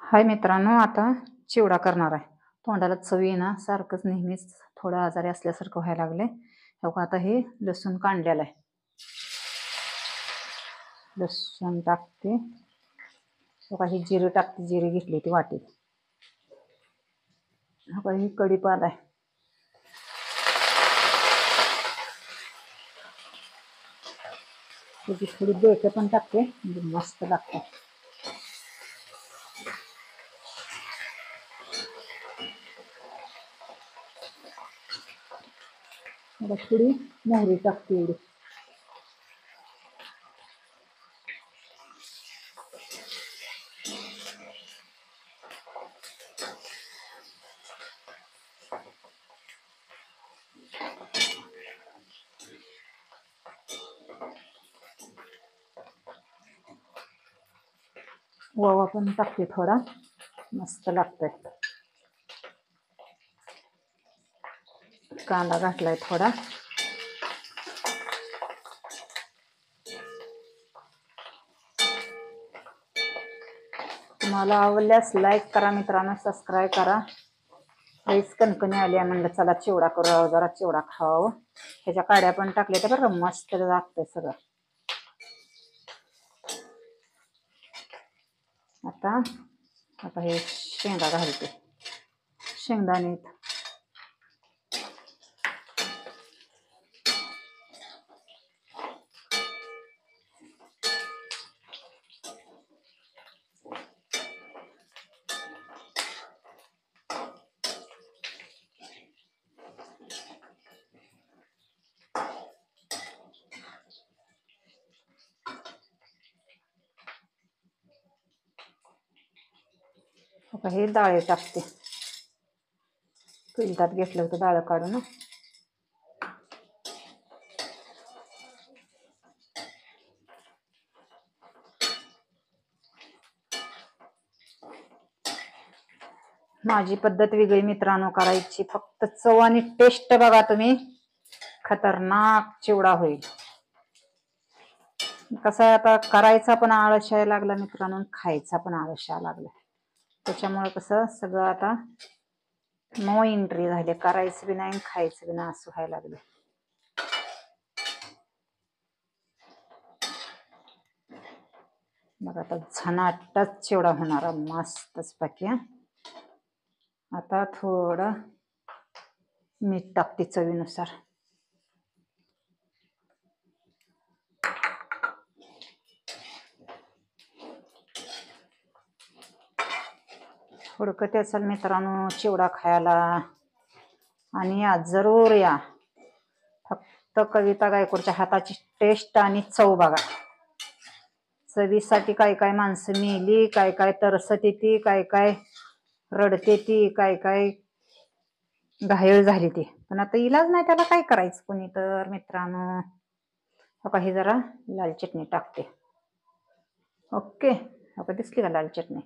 हाय मित्रांनो, आता चिवडा करणार आहे. तोंडाला चव येईना, सारखंच नेहमीच थोडं आजारी असल्यासारखं व्हायला लागले. आता हे लसूण काढलेलं आहे. लसूण टाकते. ही जिरे टाकते. जिरे घेतली ती वाटीत. ही कढीपाला आहे. त्याची थोडी बेटे पण टाकते, म्हणजे मस्त लागते. थोडी मोहरी टाकते. एवढी ओवा पण टाकते थोडा, मस्त लागतंय. कांदा घातलाय थोडा. तुम्हाला आवडल्यास लाईक करा मित्रांनो, सबस्क्राईब करा. लईच कणकणी आली आहे, म्हणलं चला चिवडा करू, जरा चिवडा खावं. ह्याच्या काड्या पण टाकल्या तर बरं मस्त लागतंय सगळं. आता हे शेंगा घालते, शेंगदाणे. हे डाळ टाकते. पिलटात घेतलं होतं डाळ काढून. माझी पद्धत वेगळी मित्रांनो करायची, फक्त चव आणि टेस्ट बघा तुम्ही, खतरनाक चिवडा होईल. कसं आहे, आता करायचा पण आळस यायला लागला मित्रांनो, खायचा पण आळस यायला लागला. त्याच्यामुळे कसं सगळं आता नो एंट्री झाले, करायचं बी नाही खायचं बी नाही असं व्हायला लागलं. मग आता झनाटच चिवडा होणार मस्तच पैकी. आता थोडं मीठ टाकते चवीनुसार. हुडकत असाल मित्रांनो चिवडा खायला, आणि आज जरूर या. फक्त कविता गायकवाडच्या हाताची टेस्ट आणि चव बघा. चवीसाठी काय काय माणसं मेली, काय काय तरसत येते, काय काय रडते ती, काय काय घायल झाली ती, पण आता इलाज नाही, त्याला काय करायचं कोणी तर मित्रांनो. हे जरा लाल चटणी टाकते. ओके, दिसली का लाल चटणी.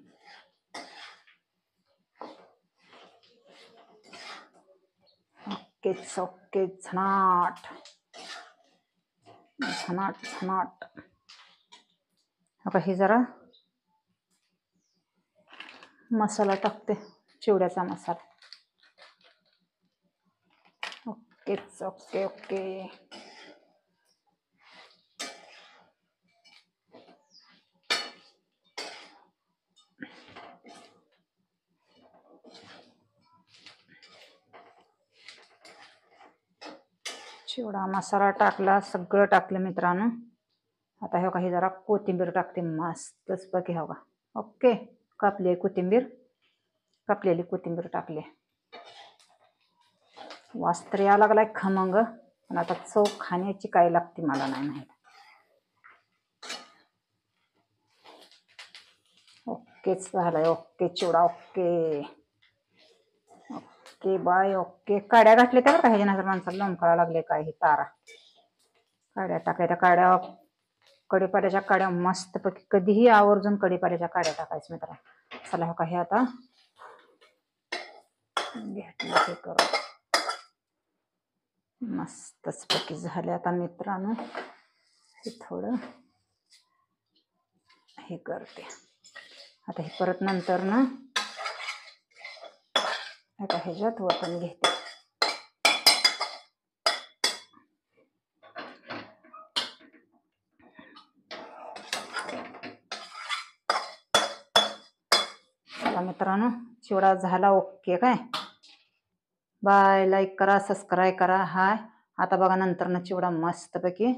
ओके झनाट झनाट झनाट. हे जरा मसाला टाकते, चिवड्याचा मसाला. ओके. चिवडा मसाला टाकला, सगळं टाकलं मित्रांनो. आता हे जरा कोथिंबीर टाकते, मस्तच पैकी. ओके, कापलेली कोथिंबीर टाकली. वास तर यायला लागलाय खमंग, पण आता चव खाण्याची काय लागते मला नाही माहित. ओकेच झालाय. Okay chivda. Okay bye. Okay, काड्या घातल्या तर काही नंतर माणसाला लोंबकाळा लागले काय हे तारा. काड्या टाकायच्या, काड्या कढीपाल्याच्या काड्या मस्त पैकी. कधीही आवर्जून कढीपाल्याच्या काड्या टाकायचं मित्र. चला हे आता घेतलं हे करू, मस्तच पैकी झाले. आता मित्रांनो हे थोडं हे करते. आता हे परत नंतर ना आता ह्याच्यात वाटून घेते. आता मित्रांनो चिवडा झाला ओके काय. बाय, लाईक करा, सबस्क्राईब करा. हाय आता बघा नंतर ना चिवडा मस्तपैकी